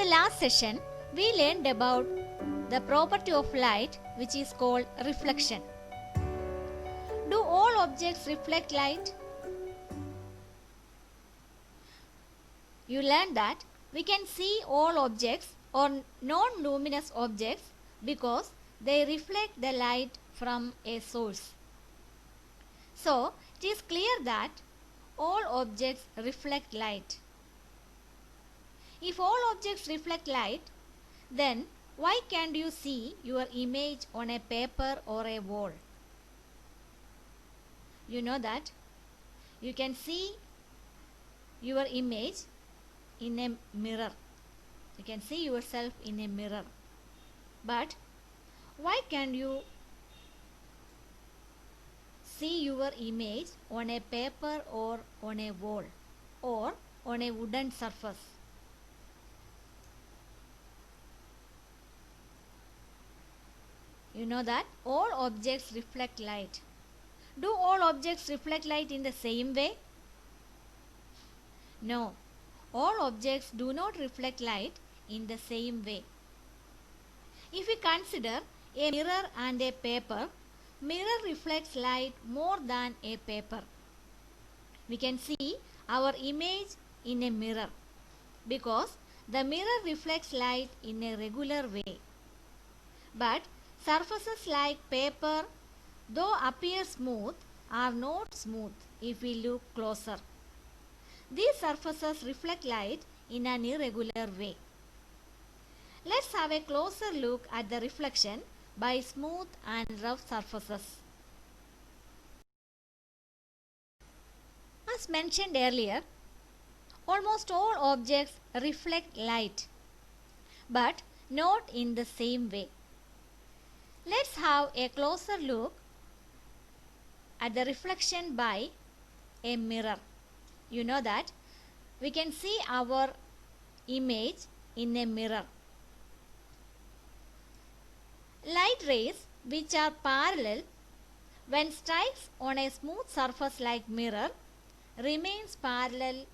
last session, we learned about the property of light, which is called reflection. Do all objects reflect light? You learned that we can see all objects or non-luminous objects because they reflect the light from a source. So, it is clear that all objects reflect light. If all objects reflect light, then why can't you see your image on a paper or a wall? You know that you can see your image in a mirror. You can see yourself in a mirror. But why can't you see your image on a paper or on a wall or on a wooden surface? You know that all objects reflect light. Do all objects reflect light in the same way? No, all objects do not reflect light in the same way. If we consider a mirror and a paper, mirror reflects light more than a paper. We can see our image in a mirror because the mirror reflects light in a regular way. But surfaces like paper, though appear smooth, are not smooth if we look closer. These surfaces reflect light in an irregular way. Let's have a closer look at the reflection by smooth and rough surfaces. As mentioned earlier, almost all objects reflect light, but not in the same way. Let's have a closer look at the reflection by a mirror. You know that we can see our image in a mirror. Light rays which are parallel when strikes on a smooth surface like mirror remains parallel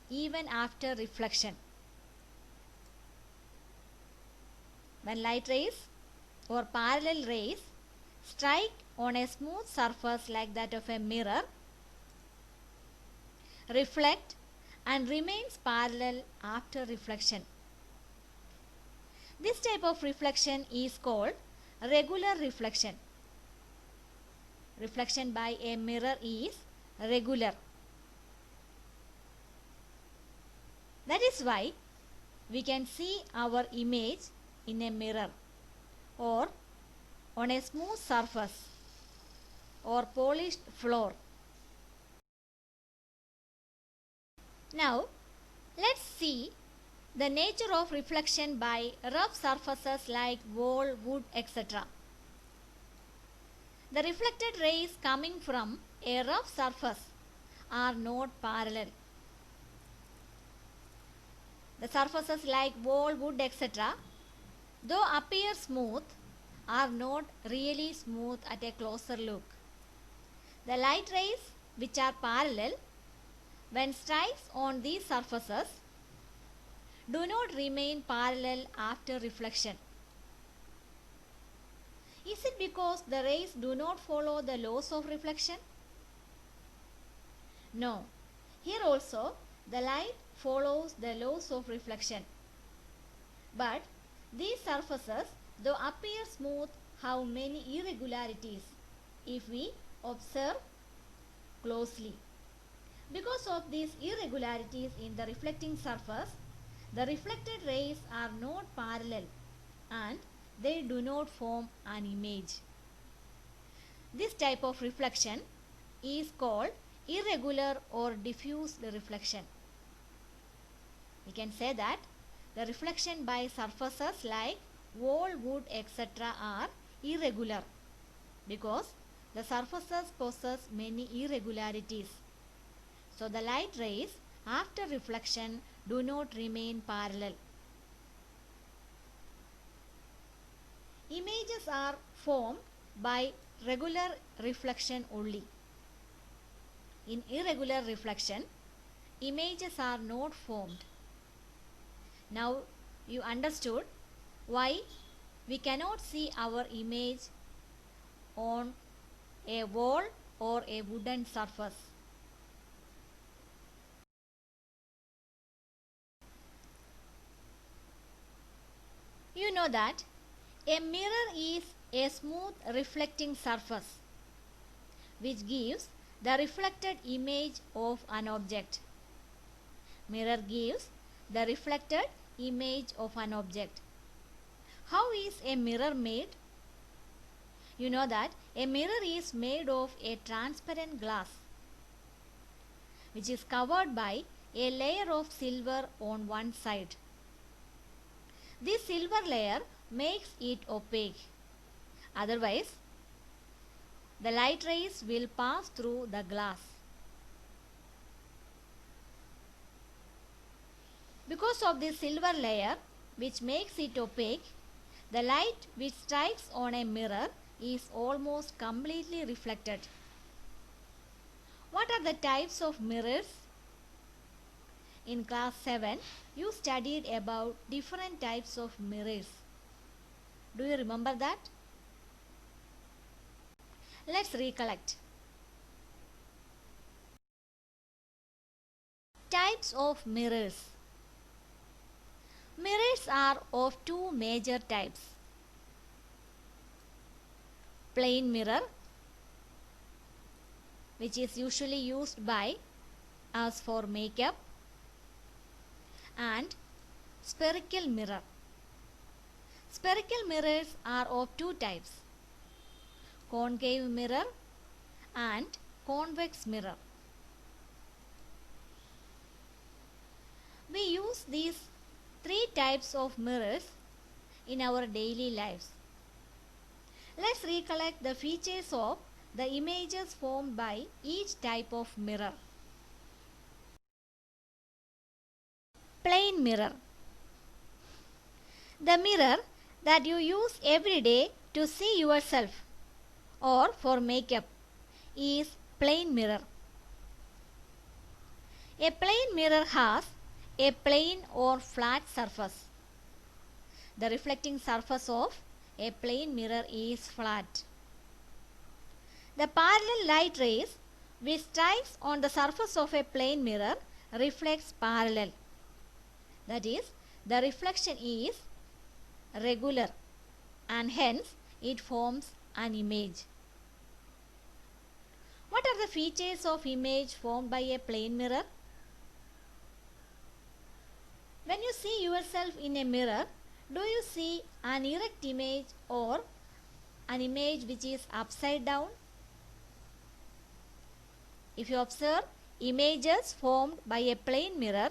even after reflection. When light rays or parallel rays strike on a smooth surface like that of a mirror, reflect and remains parallel after reflection. This type of reflection is called regular reflection. Reflection by a mirror is regular. That is why we can see our image in a mirror or on a smooth surface or polished floor. Now, let's see the nature of reflection by rough surfaces like wall, wood, etc. The reflected rays coming from a rough surface are not parallel. The surfaces like wall, wood, etc., though appear smooth, are not really smooth at a closer look. The light rays which are parallel when strikes on these surfaces do not remain parallel after reflection. Is it because the rays do not follow the laws of reflection? No. Here also the light follows the laws of reflection. But these surfaces, though appear smooth, have many irregularities if we observe closely. Because of these irregularities in the reflecting surface, the reflected rays are not parallel and they do not form an image. This type of reflection is called irregular or diffuse reflection. We can say that the reflection by surfaces like wall, wood, etc. are irregular because the surfaces possess many irregularities. So the light rays after reflection do not remain parallel. Images are formed by regular reflection only. In irregular reflection, images are not formed. Now you understood why we cannot see our image on a wall or a wooden surface. You know that a mirror is a smooth reflecting surface which gives the reflected image of an object. Mirror gives the reflected image of an object. How is a mirror made? You know that a mirror is made of a transparent glass which is covered by a layer of silver on one side. This silver layer makes it opaque. Otherwise, the light rays will pass through the glass. Because of this silver layer which makes it opaque, the light which strikes on a mirror is almost completely reflected. What are the types of mirrors? In class 7, you studied about different types of mirrors. Do you remember that? Let's recollect. Types of mirrors. Mirrors are of two major types. Plane mirror, which is usually used by us for makeup, and spherical mirror. Spherical mirrors are of two types: concave mirror and convex mirror. We use these three types of mirrors in our daily lives. Let's recollect the features of the images formed by each type of mirror. Plane mirror. The mirror that you use every day to see yourself or for makeup is plane mirror. A plane mirror has a plane or flat surface. The reflecting surface of a plane mirror is flat. The parallel light rays which strikes on the surface of a plane mirror reflects parallel. That is, the reflection is regular and hence it forms an image. What are the features of image formed by a plane mirror? When you see yourself in a mirror, do you see an erect image or an image which is upside down? If you observe images formed by a plane mirror,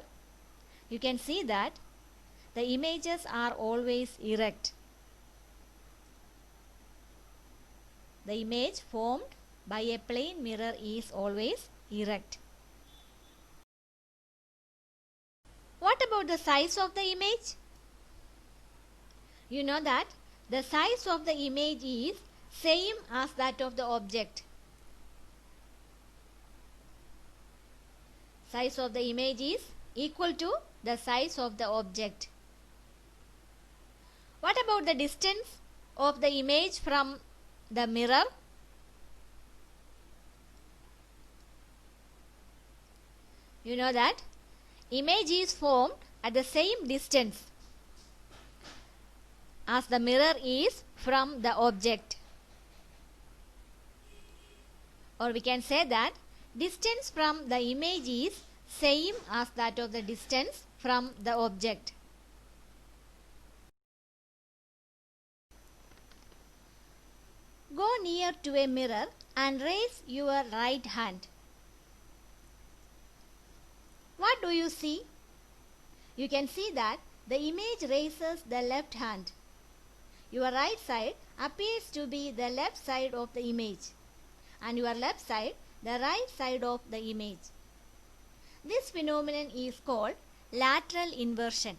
you can see that the images are always erect. The image formed by a plane mirror is always erect. What about the size of the image? You know that the size of the image is same as that of the object. Size of the image is equal to the size of the object. What about the distance of the image from the mirror? You know that image is formed at the same distance as the mirror is from the object. Or we can say that distance from the image is same as that of the distance from the object. Go near to a mirror and raise your right hand. What do you see? You can see that the image raises the left hand. Your right side appears to be the left side of the image, and your left side the right side of the image. This phenomenon is called lateral inversion.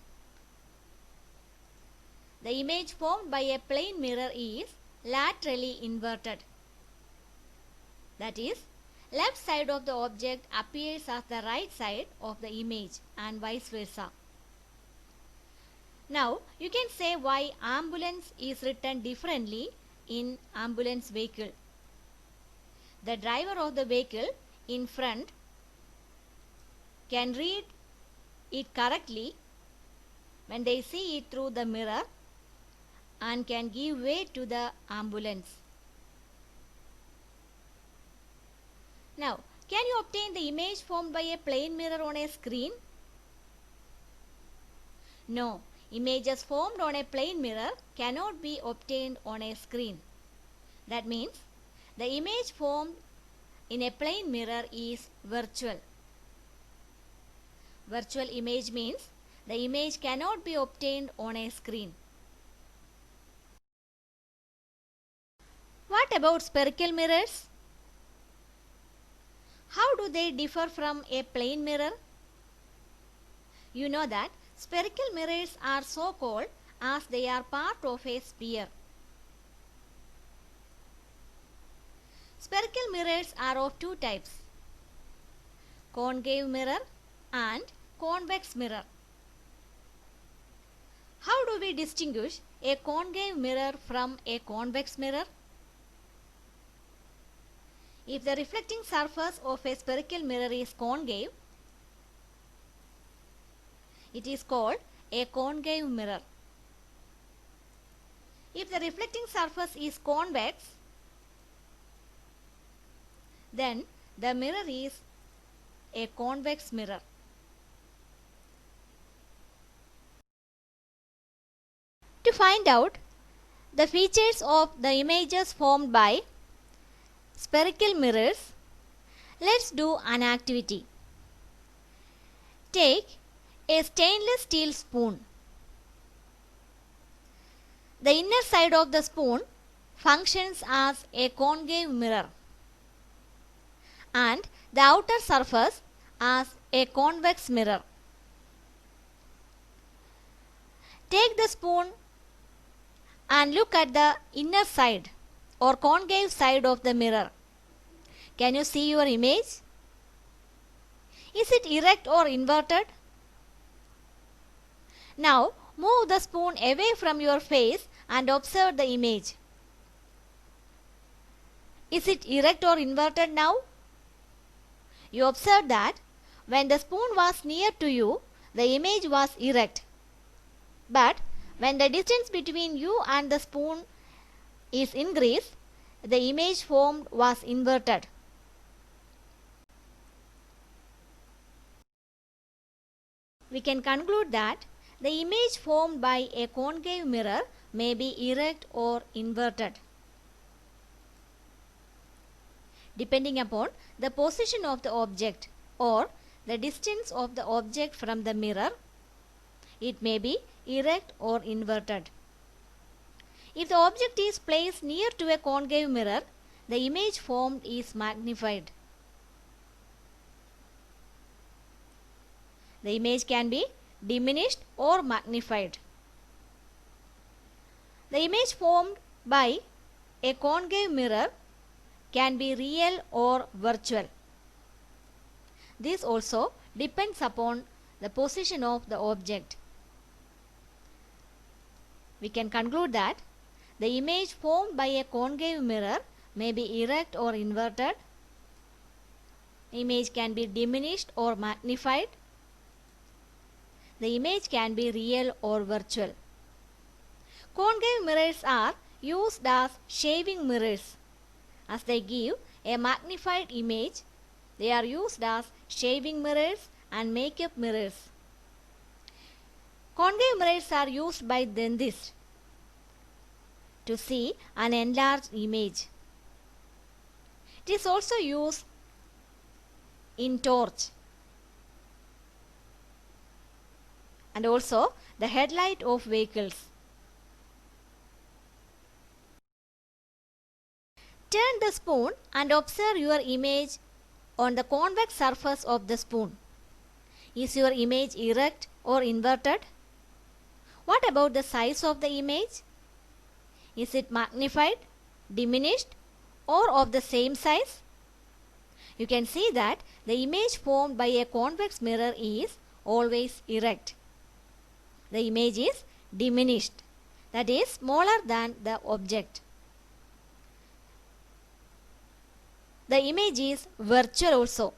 The image formed by a plane mirror is laterally inverted. That is, left side of the object appears as the right side of the image and vice versa. Now you can say why ambulance is written differently in ambulance vehicle. The driver of the vehicle in front can read it correctly when they see it through the mirror and can give way to the ambulance. Now, can you obtain the image formed by a plane mirror on a screen? No, images formed on a plane mirror cannot be obtained on a screen. That means the image formed in a plane mirror is virtual. Virtual image means the image cannot be obtained on a screen. What about spherical mirrors? How do they differ from a plane mirror? You know that spherical mirrors are so called as they are part of a sphere. Spherical mirrors are of two types, concave mirror and convex mirror. How do we distinguish a concave mirror from a convex mirror? If the reflecting surface of a spherical mirror is concave, it is called a concave mirror. If the reflecting surface is convex, then the mirror is a convex mirror. To find out the features of the images formed by spherical mirrors, let's do an activity. Take a stainless steel spoon. The inner side of the spoon functions as a concave mirror and the outer surface as a convex mirror. Take the spoon and look at the inner side or concave side of the mirror. Can you see your image? Is it erect or inverted? Now move the spoon away from your face and observe the image. Is it erect or inverted now? You observe that when the spoon was near to you, the image was erect. But when the distance between you and the spoon is increased, the image formed was inverted. We can conclude that the image formed by a concave mirror may be erect or inverted, depending upon the position of the object or the distance of the object from the mirror. It may be erect or inverted. If the object is placed near to a concave mirror, the image formed is magnified. The image can be diminished or magnified. The image formed by a concave mirror can be real or virtual. This also depends upon the position of the object. We can conclude that the image formed by a concave mirror may be erect or inverted. The image can be diminished or magnified. The image can be real or virtual. Concave mirrors are used as shaving mirrors. As they give a magnified image, they are used as shaving mirrors and makeup mirrors. Concave mirrors are used by dentists to see an enlarged image. It is also used in torch and also the headlight of vehicles. Turn the spoon and observe your image on the convex surface of the spoon. Is your image erect or inverted? What about the size of the image? Is it magnified, diminished, or of the same size? You can see that the image formed by a convex mirror is always erect. The image is diminished, that is smaller than the object. The image is virtual also.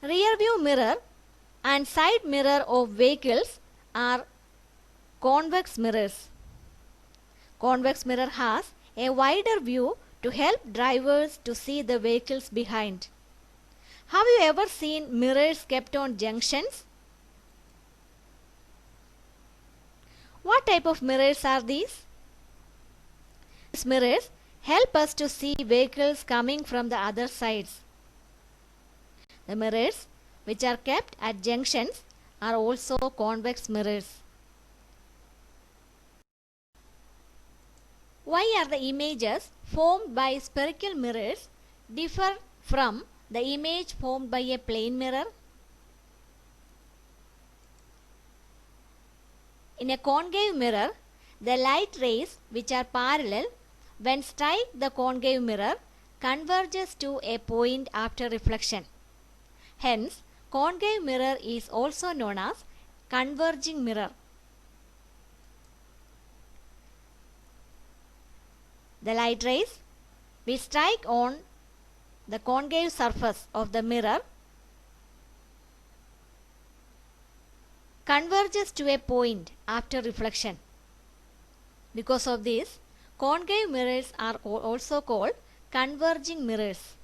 Rear view mirror and side mirror of vehicles are convex mirrors. Convex mirror has a wider view to help drivers to see the vehicles behind. Have you ever seen mirrors kept on junctions? What type of mirrors are these? These mirrors help us to see vehicles coming from the other sides. The mirrors which are kept at junctions are also convex mirrors. Why are the images formed by spherical mirrors differ from the image formed by a plane mirror? In a concave mirror, the light rays which are parallel when strike the concave mirror converges to a point after reflection. Hence, concave mirror is also known as converging mirror. The light rays which strike on the concave surface of the mirror converges to a point after reflection. Because of this, concave mirrors are also called converging mirrors.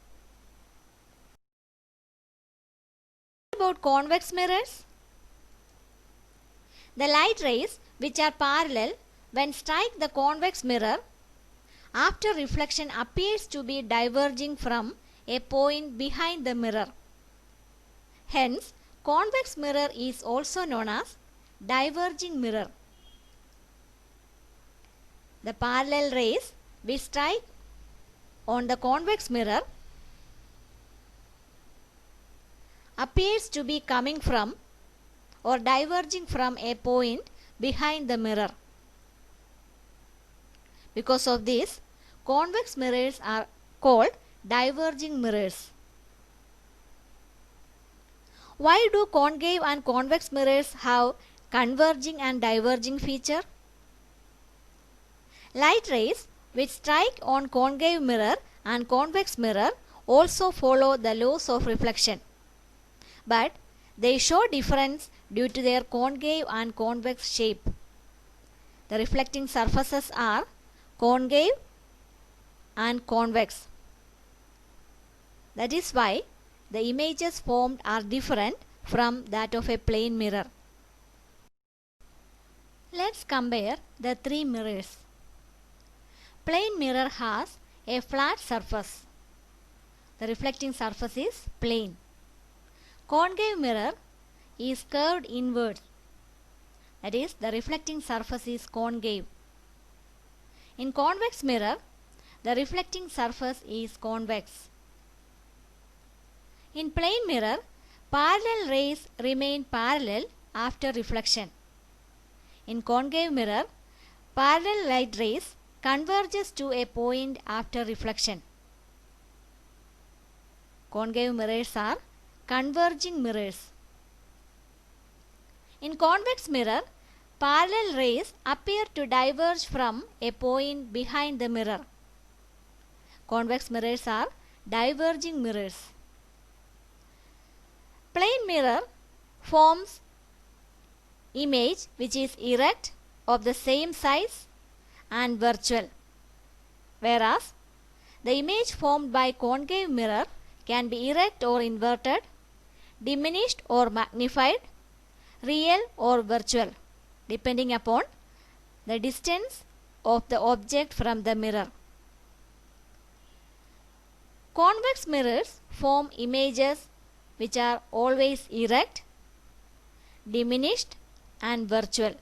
What about convex mirrors? The light rays which are parallel when strike the convex mirror after reflection appears to be diverging from a point behind the mirror. Hence, convex mirror is also known as diverging mirror. The parallel rays which strike on the convex mirror appears to be coming from or diverging from a point behind the mirror. Because of this, convex mirrors are called diverging mirrors. Why do concave and convex mirrors have converging and diverging feature? Light rays which strike on concave mirror and convex mirror also follow the laws of reflection, but they show difference due to their concave and convex shape. The reflecting surfaces are concave and convex. That is why the images formed are different from that of a plane mirror. Let's compare the three mirrors. Plane mirror has a flat surface. The reflecting surface is plane. Concave mirror is curved inward. That is, the reflecting surface is concave. In convex mirror, the reflecting surface is convex. In plane mirror, parallel rays remain parallel after reflection. In concave mirror, parallel light rays converges to a point after reflection. Concave mirrors are converging mirrors. In convex mirror, parallel rays appear to diverge from a point behind the mirror. Convex mirrors are diverging mirrors. Plane mirror forms image which is erect, of the same size and virtual, whereas the image formed by concave mirror can be erect or inverted, diminished or magnified, real or virtual, depending upon the distance of the object from the mirror. Convex mirrors form images which are always erect, diminished and virtual.